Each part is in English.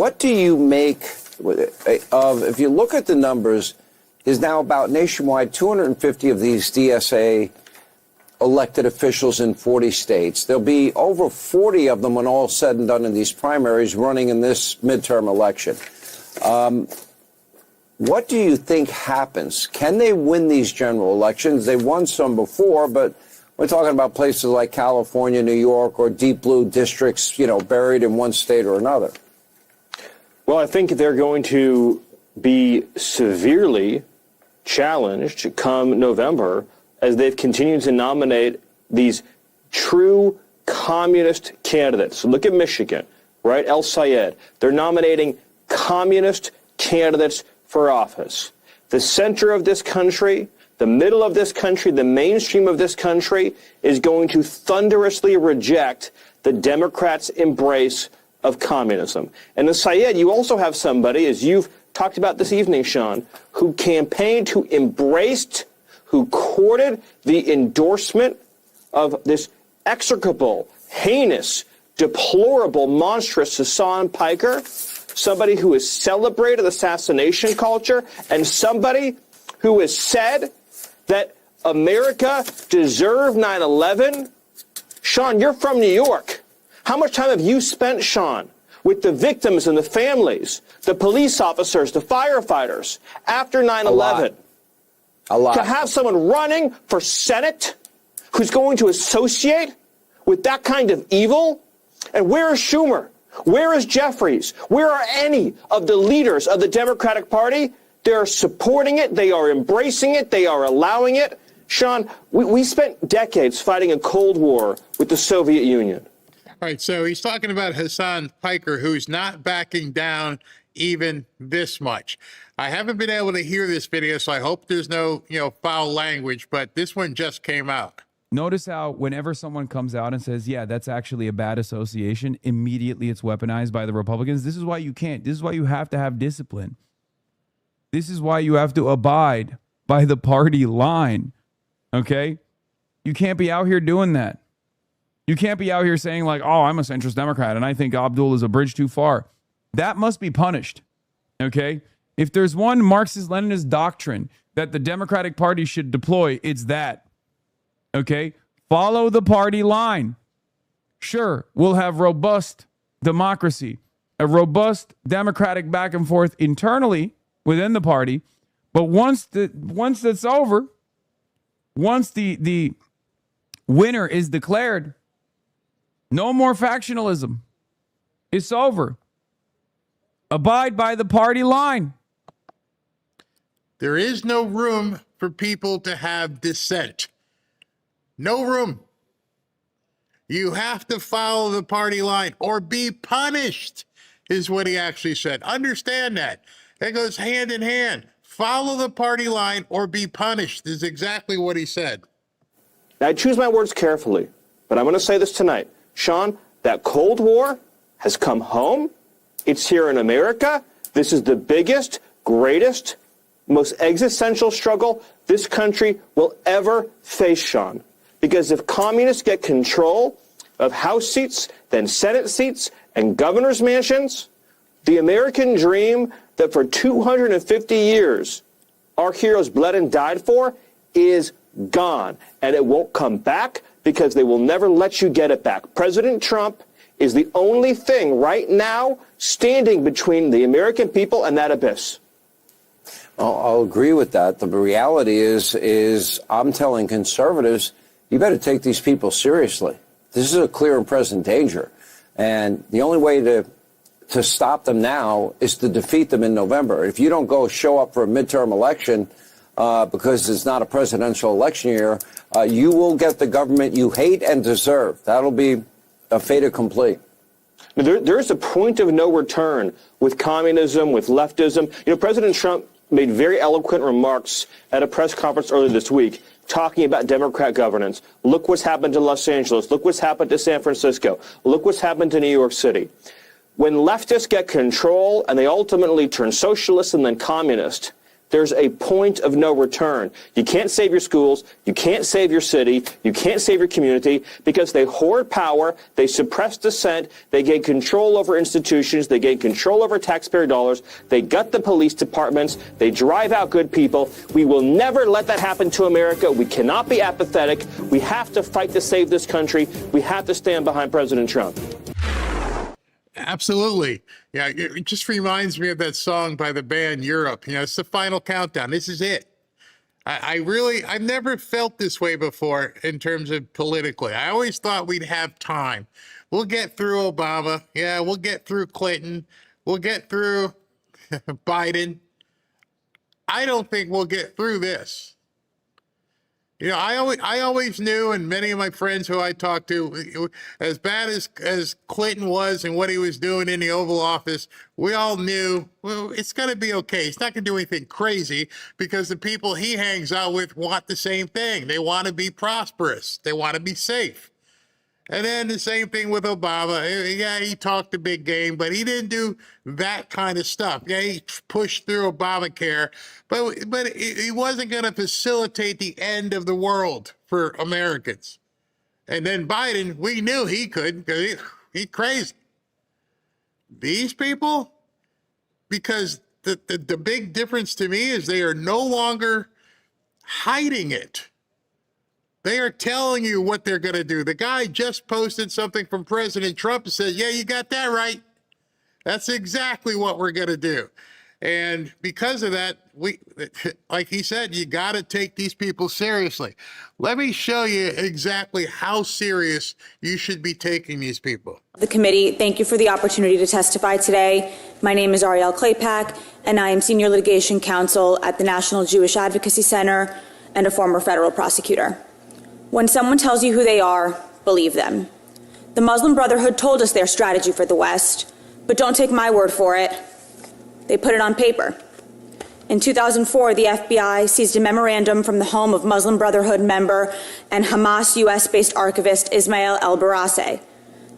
What do you make of, if you look at the numbers, is now about nationwide 250 of these DSA elected officials in 40 states. There'll be over 40 of them when all said and done in these primaries running in this midterm election. What do you think happens? Can they win these general elections? They've won some before, but we're talking about places like California, New York, or deep blue districts, you know, buried in one state or another. Well, I think they're going to be severely challenged come November as they've continued to nominate these true communist candidates. So look at Michigan, right? El Sayed. They're nominating communist candidates for office. The center of this country, the middle of this country, the mainstream of this country is going to thunderously reject the Democrats' embrace of communism. And in Sayed, you also have somebody, as you've talked about this evening, Sean, who campaigned, who embraced, who courted the endorsement of this execrable, heinous, deplorable, monstrous Hassan Piker, somebody who has celebrated assassination culture, and somebody who has said that America deserved 9/11. Sean, you're from New York. How much time have you spent, Sean, with the victims and the families, the police officers, the firefighters after 9/11? A lot. To have someone running for Senate who's going to associate with that kind of evil? And where is Schumer? Where is Jeffries? Where are any of the leaders of the Democratic Party? They're supporting it. They are embracing it. They are allowing it. Sean, we spent decades fighting a Cold War with the Soviet Union. All right, so he's talking about Hassan Piker, who's not backing down even this much. I haven't been able to hear this video, so I hope there's no, foul language, but this one just came out. Notice how whenever someone comes out and says, yeah, that's actually a bad association, immediately it's weaponized by the Republicans. This is why you can't. This is why you have to have discipline. This is why you have to abide by the party line, okay? You can't be out here doing that. You can't be out here saying like, oh, I'm a centrist Democrat and I think Abdul is a bridge too far. That must be punished, okay? If there's one Marxist-Leninist doctrine that the Democratic Party should deploy, it's that, okay? Follow the party line. Sure, we'll have robust democracy, a robust democratic back and forth internally within the party, but once that's over, once the winner is declared, no more factionalism. It's over. Abide by the party line. There is no room for people to have dissent. No room. You have to follow the party line or be punished, is what he actually said. Understand that. That goes hand in hand. Follow the party line or be punished is exactly what he said. Now, I choose my words carefully, but I'm going to say this tonight. Sean, that Cold War has come home. It's here in America. This is the biggest, greatest, most existential struggle this country will ever face, Sean. Because if communists get control of House seats, then Senate seats, and governor's mansions, the American dream that for 250 years our heroes bled and died for is gone. And it won't come back because they will never let you get it back. President Trump is the only thing right now standing between the American people and that abyss. I'll agree with that. The reality is I'm telling conservatives, you better take these people seriously. This is a clear and present danger. And the only way to stop them now is to defeat them in November. If you don't go show up for a midterm election because it's not a presidential election year, you will get the government you hate and deserve. That'll be a fait accompli. There's a point of no return with communism, with leftism. President Trump made very eloquent remarks at a press conference earlier this week talking about Democrat governance. Look what's happened to Los Angeles. Look what's happened to San Francisco. Look what's happened to New York City. When leftists get control and they ultimately turn socialist and then communist, there's a point of no return. You can't save your schools, you can't save your city, you can't save your community, because they hoard power, they suppress dissent, they gain control over institutions, they gain control over taxpayer dollars, they gut the police departments, they drive out good people. We will never let that happen to America. We cannot be apathetic. We have to fight to save this country. We have to stand behind President Trump. Absolutely. Yeah, it just reminds me of that song by the band Europe. You know, it's the final countdown. This is it. I've never felt this way before in terms of politically. I always thought we'd have time. We'll get through Obama. Yeah, we'll get through Clinton. We'll get through Biden. I don't think we'll get through this. You know, I always knew, and many of my friends who I talked to, as bad as Clinton was and what he was doing in the Oval Office, we all knew, well, it's going to be okay. He's not going to do anything crazy, because the people he hangs out with want the same thing. They want to be prosperous. They want to be safe. And then the same thing with Obama. Yeah, he talked a big game, but he didn't do that kind of stuff. Yeah, he pushed through Obamacare, but he wasn't going to facilitate the end of the world for Americans. And then Biden, we knew he could, because he's crazy. These people, because the big difference to me is they are no longer hiding it. They are telling you what they're going to do. The guy just posted something from President Trump and said, yeah, you got that right. That's exactly what we're going to do. And because of that, like he said, you got to take these people seriously. Let me show you exactly how serious you should be taking these people. The committee, thank you for the opportunity to testify today. My name is Ariel Claypack, and I am Senior Litigation Counsel at the National Jewish Advocacy Center and a former federal prosecutor. When someone tells you who they are, believe them. The Muslim Brotherhood told us their strategy for the West, but don't take my word for it. They put it on paper. In 2004, the FBI seized a memorandum from the home of Muslim Brotherhood member and Hamas U.S.-based archivist Ismail el-Barase.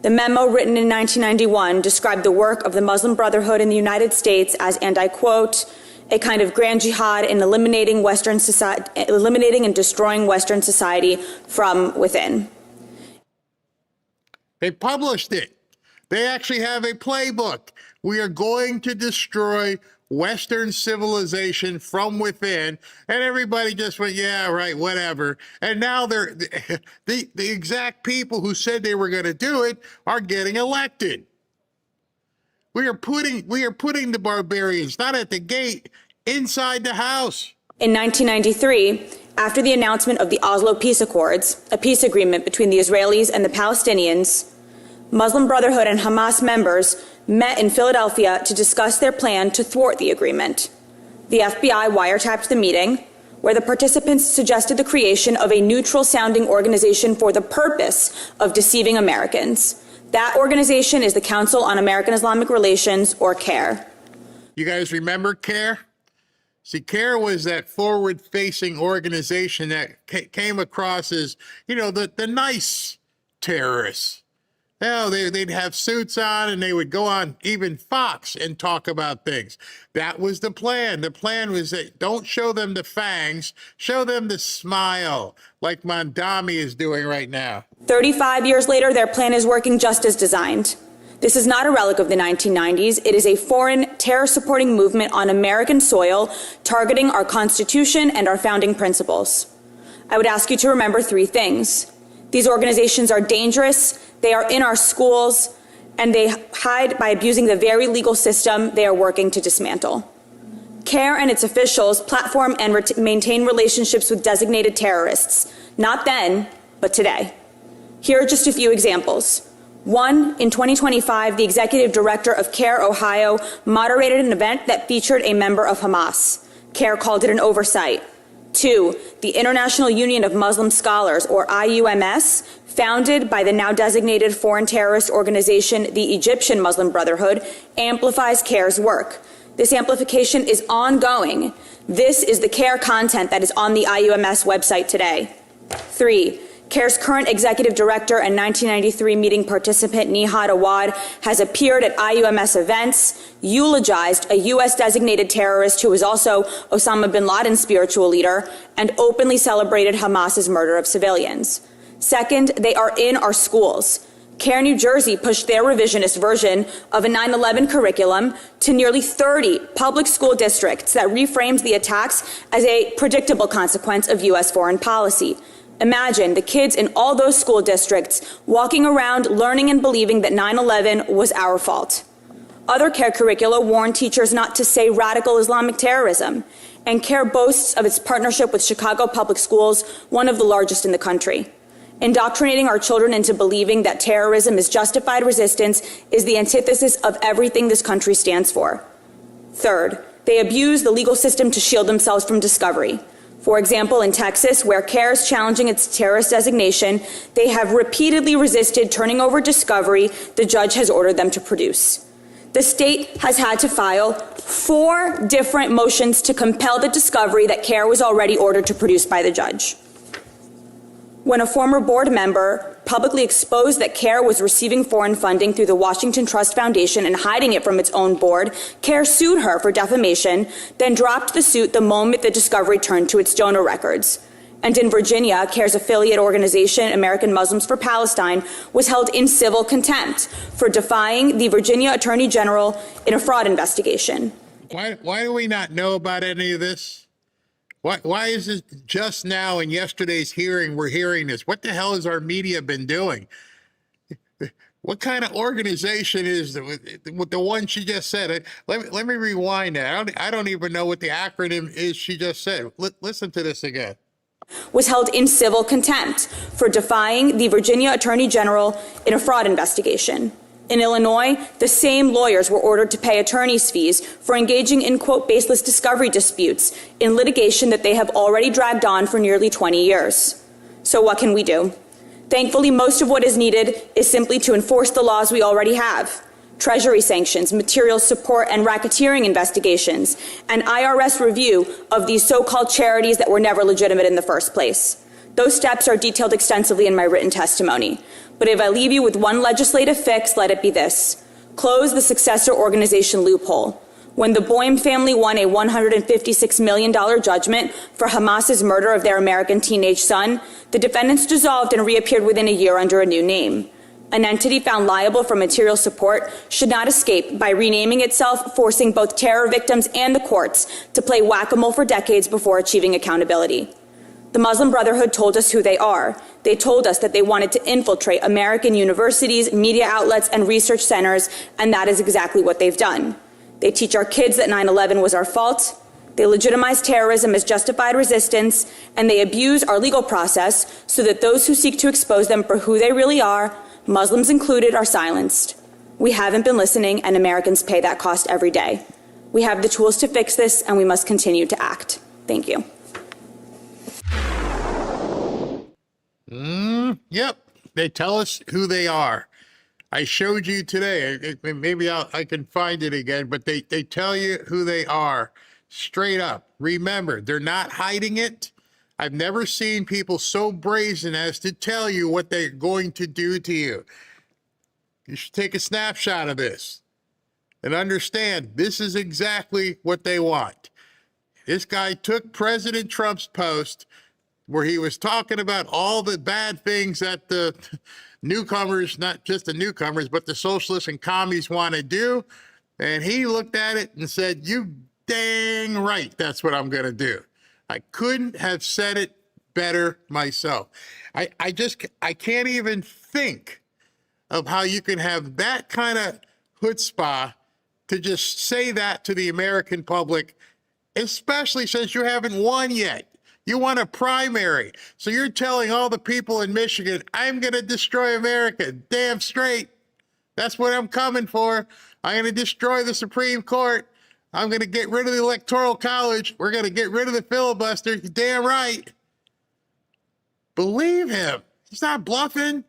The memo, written in 1991, described the work of the Muslim Brotherhood in the United States as, and I quote, a kind of grand jihad in eliminating and destroying Western society from within. They published it. They actually have a playbook. We are going to destroy Western civilization from within. And everybody just went, yeah, right, whatever. And now they're the exact people who said they were going to do it are getting elected. We are putting the barbarians not at the gate, inside the house. In 1993, after the announcement of the Oslo Peace Accords, a peace agreement between the Israelis and the Palestinians, Muslim Brotherhood and Hamas members met in Philadelphia to discuss their plan to thwart the agreement. The FBI wiretapped the meeting, where the participants suggested the creation of a neutral-sounding organization for the purpose of deceiving Americans. That organization is the Council on American-Islamic Relations, or CAIR. You guys remember CAIR? See, CAIR was that forward-facing organization that came across as, you know, the nice terrorists. You know, they'd have suits on, and they would go on even Fox and talk about things. That was the plan. The plan was that don't show them the fangs, show them the smile, like Mondami is doing right now. 35 years later, their plan is working just as designed. This is not a relic of the 1990s. It is a foreign terror-supporting movement on American soil, targeting our Constitution and our founding principles. I would ask you to remember three things. These organizations are dangerous, they are in our schools, and they hide by abusing the very legal system they are working to dismantle. CAIR and its officials platform and maintain relationships with designated terrorists, not then, but today. Here are just a few examples. One, in 2025, the executive director of CAIR Ohio moderated an event that featured a member of Hamas. CAIR called it an oversight. Two, the International Union of Muslim Scholars, or IUMS, founded by the now designated foreign terrorist organization, the Egyptian Muslim Brotherhood, amplifies CAIR's work. This amplification is ongoing. This is the CAIR content that is on the IUMS website today. Three, CARE's current executive director and 1993 meeting participant Nihad Awad has appeared at IUMS events, eulogized a U.S. designated terrorist who was also Osama bin Laden's spiritual leader, and openly celebrated Hamas's murder of civilians. Second, they are in our schools. CARE New Jersey pushed their revisionist version of a 9/11 curriculum to nearly 30 public school districts that reframes the attacks as a predictable consequence of U.S. foreign policy. Imagine the kids in all those school districts walking around learning and believing that 9/11 was our fault. Other CARE curricula warn teachers not to say radical Islamic terrorism, and CARE boasts of its partnership with Chicago Public Schools, one of the largest in the country. Indoctrinating our children into believing that terrorism is justified resistance is the antithesis of everything this country stands for. Third, they abuse the legal system to shield themselves from discovery. For example, in Texas, where CARE is challenging its terrorist designation, they have repeatedly resisted turning over discovery the judge has ordered them to produce. The state has had to file 4 different motions to compel the discovery that CARE was already ordered to produce by the judge. When a former board member publicly exposed that CARE was receiving foreign funding through the Washington Trust Foundation and hiding it from its own board, CARE sued her for defamation, then dropped the suit the moment the discovery turned to its donor records. And in Virginia, CARE's affiliate organization, American Muslims for Palestine, was held in civil contempt for defying the Virginia Attorney General in a fraud investigation. Why do we not know about any of this? Why is it just now in yesterday's hearing we're hearing this? What the hell has our media been doing? What kind of organization is the one she just said? Let me rewind that. I don't even know what the acronym is she just said. Listen to this again. Was held in civil contempt for defying the Virginia Attorney General in a fraud investigation. In Illinois, the same lawyers were ordered to pay attorney's fees for engaging in, quote, baseless discovery disputes in litigation that they have already dragged on for nearly 20 years. So what can we do? Thankfully, most of what is needed is simply to enforce the laws we already have. Treasury sanctions, material support and racketeering investigations, and IRS review of these so-called charities that were never legitimate in the first place. Those steps are detailed extensively in my written testimony. But if I leave you with one legislative fix, let it be this. Close the successor organization loophole. When the Boehm family won a $156 million judgment for Hamas's murder of their American teenage son, the defendants dissolved and reappeared within a year under a new name. An entity found liable for material support should not escape by renaming itself, forcing both terror victims and the courts to play whack-a-mole for decades before achieving accountability. The Muslim Brotherhood told us who they are. They told us that they wanted to infiltrate American universities, media outlets, and research centers, and that is exactly what they've done. They teach our kids that 9/11 was our fault. They legitimize terrorism as justified resistance, and they abuse our legal process so that those who seek to expose them for who they really are, Muslims included, are silenced. We haven't been listening, and Americans pay that cost every day. We have the tools to fix this, and we must continue to act. Thank you. Yep, they tell us who they are. I showed you today. Maybe I can find it again, but they tell you who they are straight up. Remember, they're not hiding it. I've never seen people so brazen as to tell you what they're going to do to you. You should take a snapshot of this and understand this is exactly what they want. This guy took President Trump's post where he was talking about all the bad things that the newcomers, not just the newcomers, but the socialists and commies want to do. And he looked at it and said, you dang right, that's what I'm going to do. I couldn't have said it better myself. I can't even think of how you can have that kind of chutzpah to just say that to the American public, especially since you haven't won yet. You won a primary. So you're telling all the people in Michigan, I'm going to destroy America. Damn straight. That's what I'm coming for. I'm going to destroy the Supreme Court. I'm going to get rid of the Electoral College. We're going to get rid of the filibuster. You're damn right. Believe him. He's not bluffing.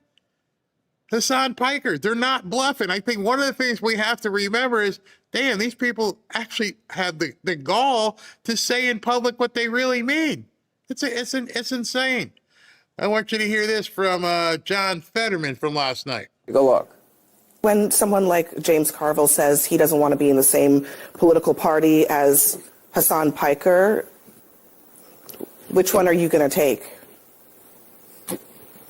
Hassan Piker, they're not bluffing. I think one of the things we have to remember is, damn, these people actually have the gall to say in public what they really mean. It's insane. I want you to hear this from John Fetterman from last night. Take a look. When someone like James Carville says he doesn't want to be in the same political party as Hassan Piker, which one are you going to take?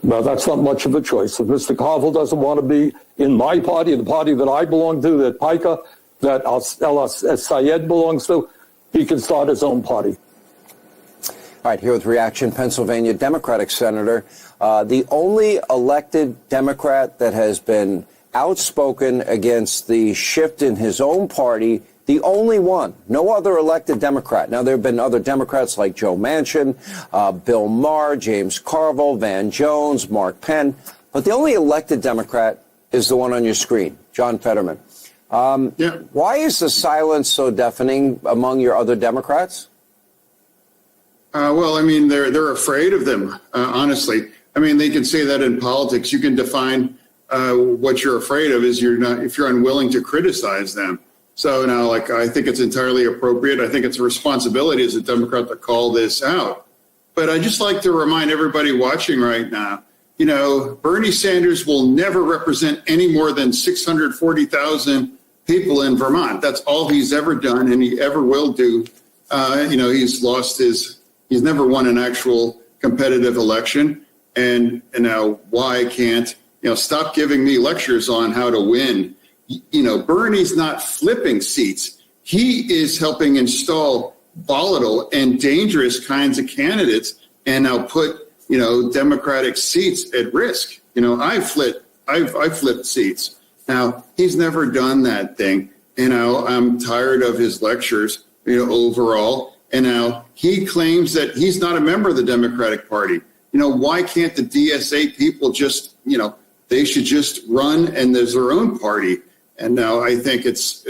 Well, that's not much of a choice. If Mr. Carville doesn't want to be in my party, the party that I belong to, that Piker, that El Sayed belongs to, he can start his own party. All right, here with reaction, Pennsylvania Democratic Senator, the only elected Democrat that has been outspoken against the shift in his own party, the only one, no other elected Democrat. Now, there have been other Democrats like Joe Manchin, Bill Maher, James Carville, Van Jones, Mark Penn, but the only elected Democrat is the one on your screen, John Fetterman. Why is the silence so deafening among your other Democrats? Well, I mean, they're afraid of them, honestly. I mean, they can say that in politics. You can define what you're afraid of is if you're unwilling to criticize them. So now, I think it's entirely appropriate. I think it's a responsibility as a Democrat to call this out. But I just like to remind everybody watching right now, Bernie Sanders will never represent any more than 640,000 people in Vermont. That's all he's ever done, and he ever will do. He's never won an actual competitive election. And now why can't, stop giving me lectures on how to win. Bernie's not flipping seats. He is helping install volatile and dangerous kinds of candidates and now put, Democratic seats at risk. I've flipped seats. Now, he's never done that thing. I'm tired of his lectures, overall. And now he claims that he's not a member of the Democratic Party. Why can't the DSA people just, they should just run and there's their own party. And now I think it's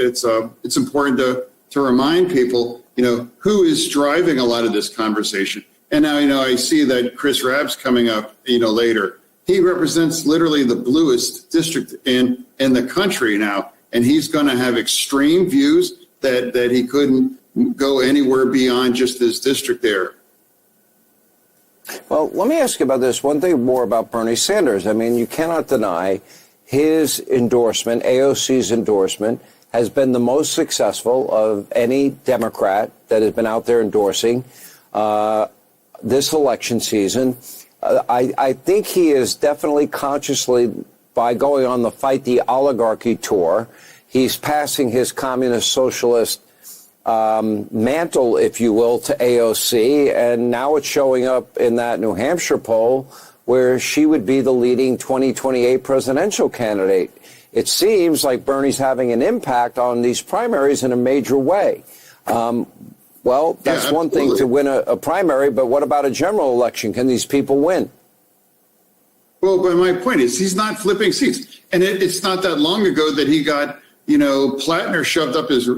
important to remind people, who is driving a lot of this conversation. And now, I see that Chris Rabb's coming up, later. He represents literally the bluest district in the country now. And he's going to have extreme views that he couldn't go anywhere beyond just this district there. Well, let me ask you about this. One thing more about Bernie Sanders. I mean, you cannot deny his endorsement, AOC's endorsement, has been the most successful of any Democrat that has been out there endorsing this election season. I think he is definitely consciously, by going on the Fight the Oligarchy tour, he's passing his communist socialist mantle, if you will, to AOC, and now it's showing up in that New Hampshire poll where she would be the leading 2028 presidential candidate. It seems like Bernie's having an impact on these primaries in a major way. Well, that's one thing to win a primary, but what about a general election? Can these people win? Well, but my point is he's not flipping seats. And it's not that long ago that he got, Plattner shoved up his Say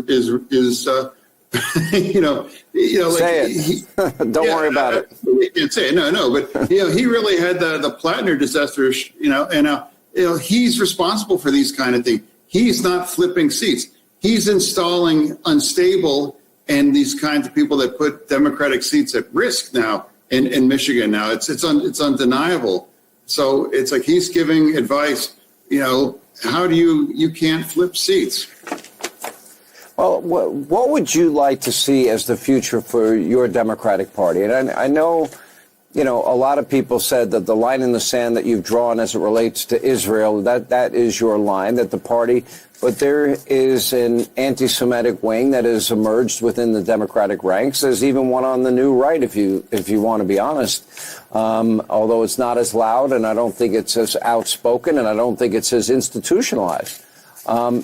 it. Don't worry about it. You can't say it. No. But, he really had the Plattner disaster, and, he's responsible for these kind of things. He's not flipping seats. He's installing unstable and these kinds of people that put Democratic seats at risk now in Michigan. Now it's undeniable. So it's like he's giving advice, how do you can't flip seats. Well, what would you like to see as the future for your Democratic Party? And I know, a lot of people said that the line in the sand that you've drawn as it relates to Israel, that is your line, that the party, but there is an anti-Semitic wing that has emerged within the Democratic ranks. There's even one on the new right, if you want to be honest, although it's not as loud, and I don't think it's as outspoken, and I don't think it's as institutionalized.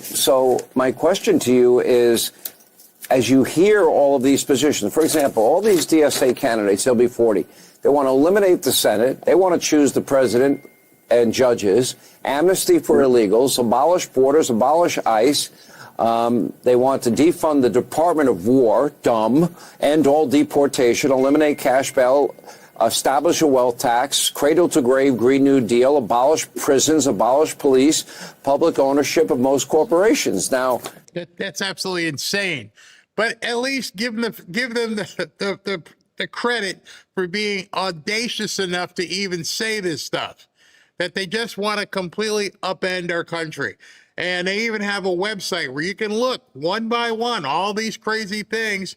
So my question to you is, as you hear all of these positions, for example, all these DSA candidates, there'll be 40. They want to eliminate the Senate. They want to choose the president and judges, amnesty for illegals, abolish borders, abolish ICE. They want to defund the Department of War, dumb, end all deportation, eliminate cash bail, establish a wealth tax, cradle to grave Green New Deal, abolish prisons, abolish police, public ownership of most corporations. Now, That's absolutely insane. But at least give them the the credit for being audacious enough to even say this stuff, that they just want to completely upend our country. And they even have a website where you can look one by one, all these crazy things.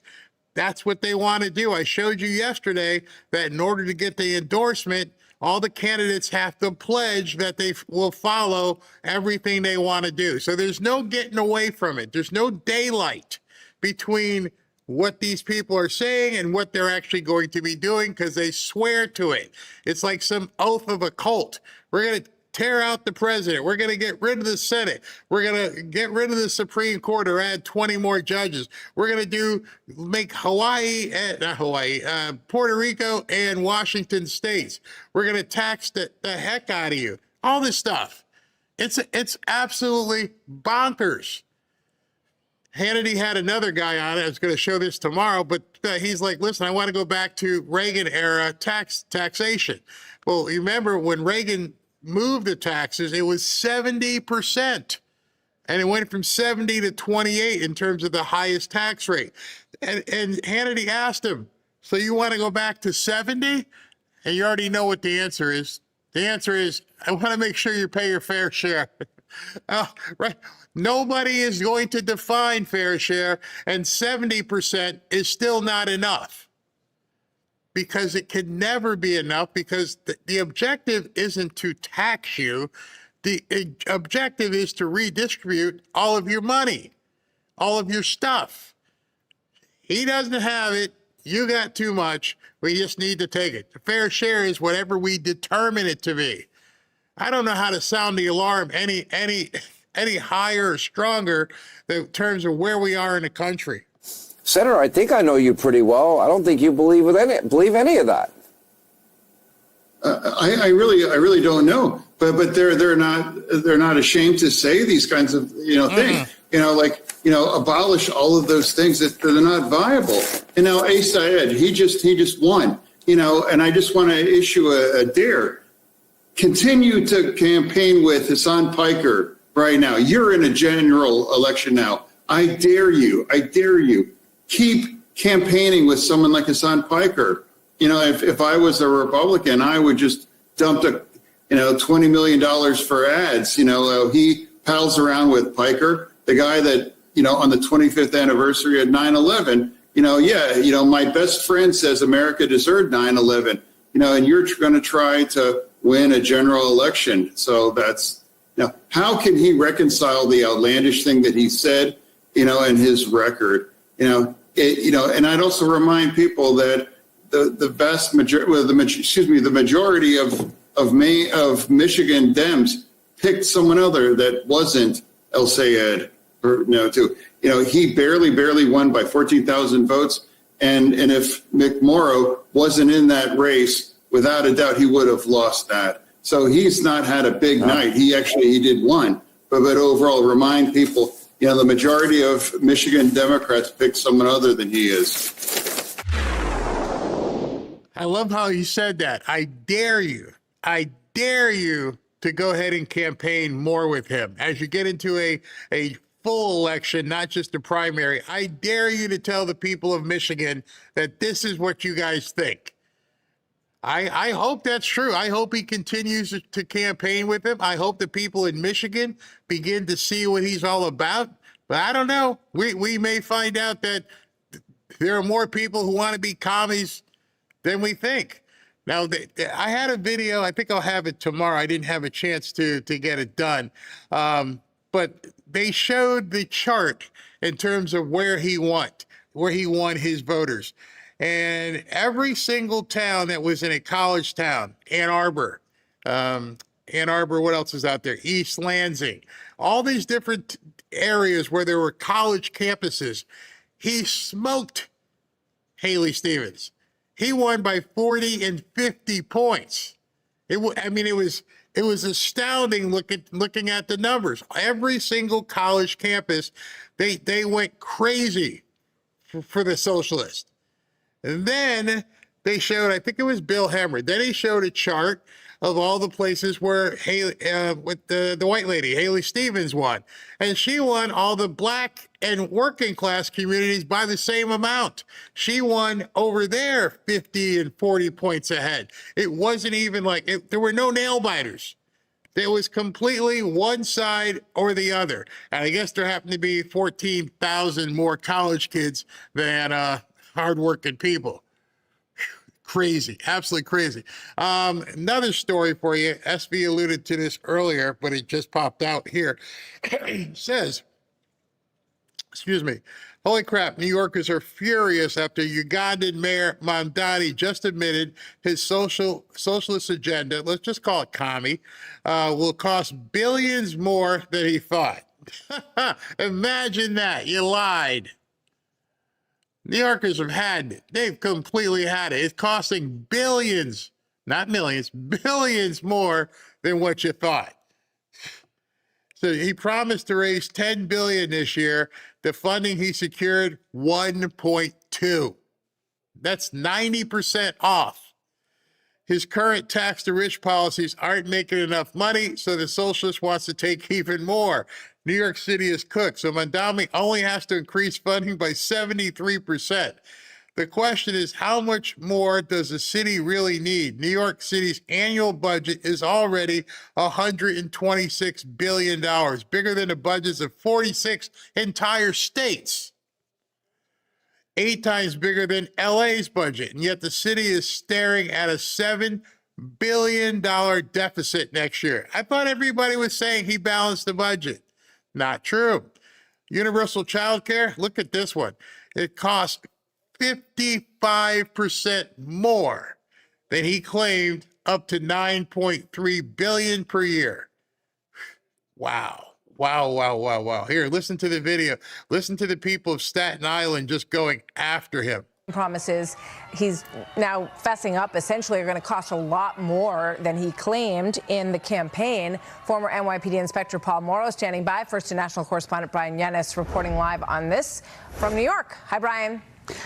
That's what they want to do. I showed you yesterday that in order to get the endorsement, all the candidates have to pledge that they will follow everything they want to do. So there's no getting away from it. There's no daylight between what these people are saying and what they're actually going to be doing, because they swear to it. It's like some oath of a cult. We're going to tear out the president. We're going to get rid of the Senate. We're going to get rid of the Supreme Court or add 20 more judges. We're going to make Puerto Rico and Washington states. We're going to tax the heck out of you. All this stuff. It's absolutely bonkers. Hannity had another guy on it. I was going to show this tomorrow, but he's like, listen, I want to go back to Reagan era taxation. Well, you remember when Reagan moved the taxes, it was 70%. And it went from 70 to 28 in terms of the highest tax rate. And Hannity asked him, so you want to go back to 70? And you already know what the answer is. The answer is, I want to make sure you pay your fair share. Right? Nobody is going to define fair share, and 70% is still not enough, because it can never be enough, because the objective isn't to tax you. The objective is to redistribute all of your money, all of your stuff. He doesn't have it. You got too much. We just need to take it. The fair share is whatever we determine it to be. I don't know how to sound the alarm any higher or stronger in terms of where we are in the country. Senator, I think I know you pretty well. I don't think you believe any of that. I really don't know. But they're not ashamed to say these kinds of things. Abolish all of those things that are not viable. And now Syed, he just won. And I just want to issue a dare. Continue to campaign with Hassan Piker right now. You're in a general election now. I dare you. Keep campaigning with someone like Hassan Piker. If I was a Republican, I would just dump $20 million for ads. He pals around with Piker, the guy that, on the 25th anniversary of 9/11, my best friend says America deserved 9/11, and you're going to try to win a general election. So how can he reconcile the outlandish thing that he said, and his record, and I'd also remind people that the vast majority, the majority of Michigan Dems picked someone other that wasn't El Sayed, he barely won by 14,000 votes. And if Mick Morrow wasn't in that race, without a doubt, he would have lost that. So he's not had a big night. He did one. But overall, remind people, the majority of Michigan Democrats picked someone other than he is. I love how you said that. I dare you to go ahead and campaign more with him as you get into a full election, not just a primary. I dare you to tell the people of Michigan that this is what you guys think. I hope that's true. I hope he continues to campaign with him. I hope the people in Michigan begin to see what he's all about. But I don't know. We may find out that there are more people who want to be commies than we think. Now, I had a video. I think I'll have it tomorrow. I didn't have a chance to get it done. But they showed the chart in terms of where he won his voters. And every single town that was in a college town, Ann Arbor, what else is out there? East Lansing, all these different areas where there were college campuses, he smoked Haley Stevens. He won by 40 and 50 points. It was astounding looking at the numbers. Every single college campus, they went crazy for the socialists. And then they showed, I think it was Bill Hemmer, then he showed a chart of all the places where with the white lady, Haley Stevens, won. And she won all the black and working class communities by the same amount. She won over there 50 and 40 points ahead. It wasn't even like, there were no nail biters. It was completely one side or the other. And I guess there happened to be 14,000 more college kids than hardworking people. Crazy, absolutely crazy. Another story for you. SV alluded to this earlier, but it just popped out here. It says, excuse me, holy crap, New Yorkers are furious after Ugandan Mayor Mamdani just admitted his socialist agenda, let's just call it commie, will cost billions more than he thought. Imagine that, you lied. New Yorkers have had it. They've completely had it. It's costing billions, not millions, billions more than what you thought. So he promised to raise $10 billion this year. The funding he secured, 1.2. That's 90% off. His current tax to rich policies aren't making enough money, so the socialist wants to take even more. New York City is cooked, so Mamdani only has to increase funding by 73%. The question is, how much more does the city really need? New York City's annual budget is already $126 billion, bigger than the budgets of 46 entire states. 8 times bigger than LA's budget, and yet the city is staring at a $7 billion deficit next year. I thought everybody was saying he balanced the budget. Not true. Universal child care, look at this one. It costs 55% more than he claimed, up to $9.3 billion per year. Wow. Wow, wow, wow, wow. Here, listen to the video. Listen to the people of Staten Island just going after him. Promises he's now fessing up essentially are going to cost a lot more than he claimed in the campaign. Former NYPD Inspector Paul Morrow standing by. First to national correspondent Brian Yennis reporting live on this from New York. Hi, Brian.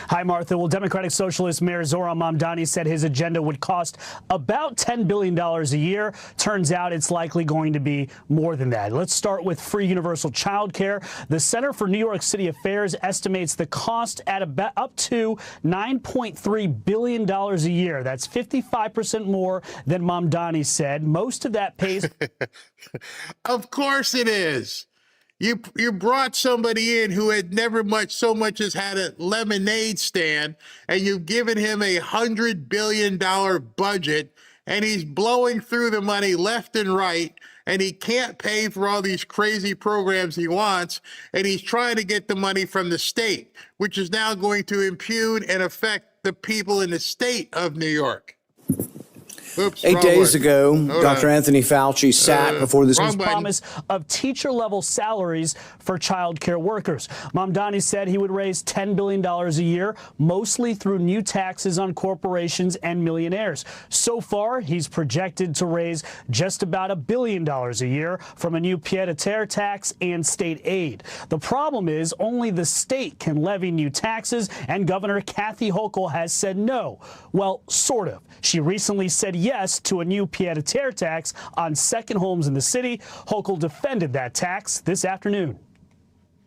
Hi, Martha. Well, Democratic Socialist Mayor Zohran Mamdani said his agenda would cost about $10 billion a year. Turns out it's likely going to be more than that. Let's start with free universal child care. The Center for New York City Affairs estimates the cost at about up to $9.3 billion a year. That's 55% more than Mamdani said. Most of that pays. Of course it is. You brought somebody in who had never so much as had a lemonade stand, and you've given him a $100 billion budget, and he's blowing through the money left and right, and he can't pay for all these crazy programs he wants, and he's trying to get the money from the state, which is now going to impugn and affect the people in the state of New York. Oops, 8 days ago, Hold Dr. on. Anthony Fauci sat before this promise of teacher-level salaries for child care workers. Mamdani said he would raise $10 billion a year, mostly through new taxes on corporations and millionaires. So far, he's projected to raise just about $1 billion a year from a new pied-à-terre tax and state aid. The problem is only the state can levy new taxes, and Governor Kathy Hochul has said no. Well, sort of. She recently said yes to a new pied-à-terre tax on second homes in the city. Hochul defended that tax this afternoon.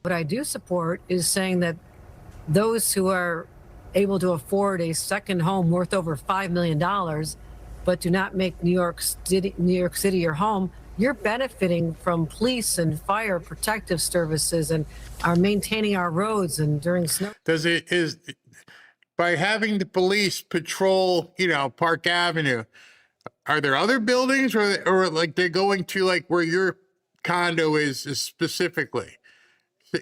What I do support is saying that those who are able to afford a second home worth over $5 million, but do not make New York City your home, you're benefiting from police and fire protective services and are maintaining our roads and during snow. By having the police patrol, Park Avenue, are there other buildings or like they're going to like where your condo is specifically?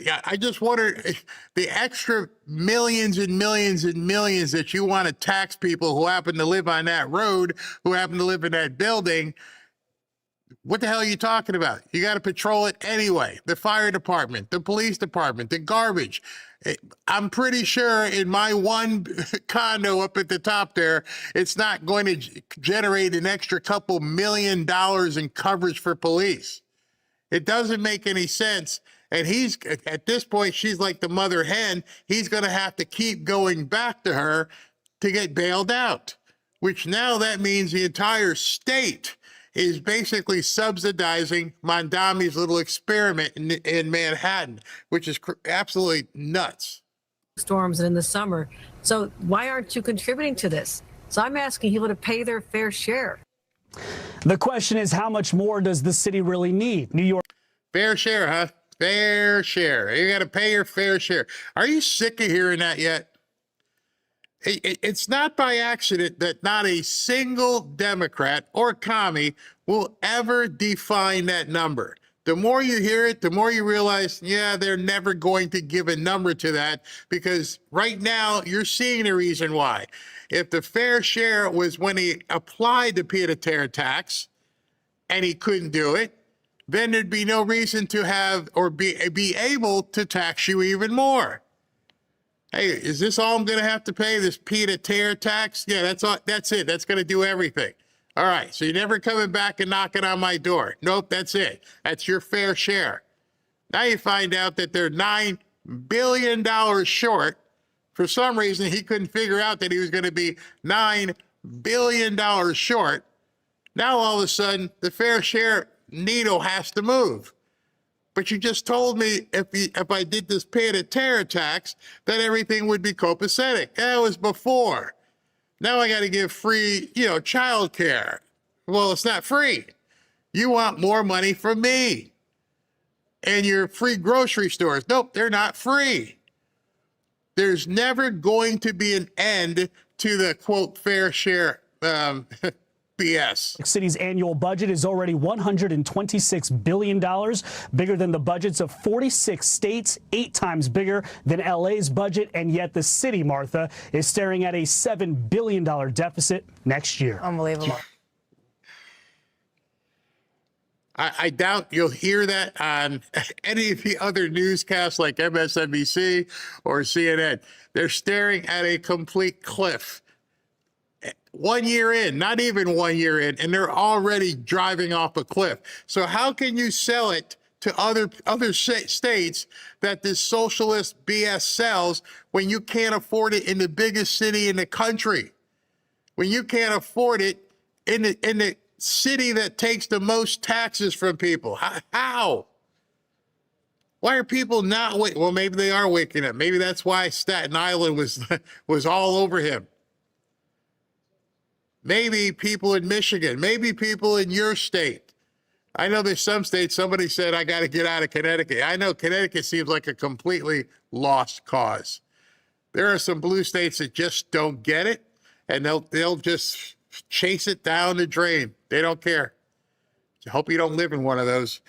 Yeah, I just wonder the extra millions and millions and millions that you want to tax people who happen to live on that road, who happen to live in that building. What the hell are you talking about? You got to patrol it anyway. The fire department, the police department, the garbage. I'm pretty sure in my one condo up at the top there, it's not going to generate an extra couple $1 million in coverage for police. It doesn't make any sense. And he's, at this point, she's like the mother hen. He's going to have to keep going back to her to get bailed out, which now that means the entire state is basically subsidizing Mondami's little experiment in Manhattan, which is absolutely nuts. Storms and in the summer. So why aren't you contributing to this? So I'm asking people to pay their fair share. The question is, how much more does the city really need? New York. Fair share, huh? Fair share. You got to pay your fair share. Are you sick of hearing that yet? It's not by accident that not a single Democrat or commie will ever define that number. The more you hear it, the more you realize, yeah, they're never going to give a number to that, because right now you're seeing the reason why. If the fair share was when he applied the pied-à-terre tax and he couldn't do it, then there'd be no reason to have or be able to tax you even more. Hey, is this all I'm going to have to pay, this pied-à-terre tax? Yeah, that's all. That's it. That's going to do everything. All right, so you're never coming back and knocking on my door. Nope, that's it. That's your fair share. Now you find out that they're $9 billion short. For some reason, he couldn't figure out that he was going to be $9 billion short. Now all of a sudden, the fair share needle has to move. But you just told me if I did this pied-à-terre tax, that everything would be copacetic. That was before. Now I got to give free, child care. Well, it's not free. You want more money from me. And your free grocery stores. Nope, they're not free. There's never going to be an end to the, quote, fair share BS. City's annual budget is already $126 billion, bigger than the budgets of 46 states, 8 times bigger than LA's budget. And yet the city, Martha, is staring at a $7 billion deficit next year. Unbelievable. I doubt you'll hear that on any of the other newscasts like MSNBC or CNN. They're staring at a complete cliff. 1 year in, not even 1 year in, and they're already driving off a cliff. So how can you sell it to other states that this socialist BS sells when you can't afford it in the biggest city in the country? When you can't afford it in the city that takes the most taxes from people? How? Why are people not waking? Well, maybe they are waking up. Maybe that's why Staten Island was all over him. Maybe people in Michigan, maybe people in your state. I know there's some states, somebody said, I got to get out of Connecticut. I know Connecticut seems like a completely lost cause. There are some blue states that just don't get it, and they'll just chase it down the drain. They don't care. I hope you don't live in one of those.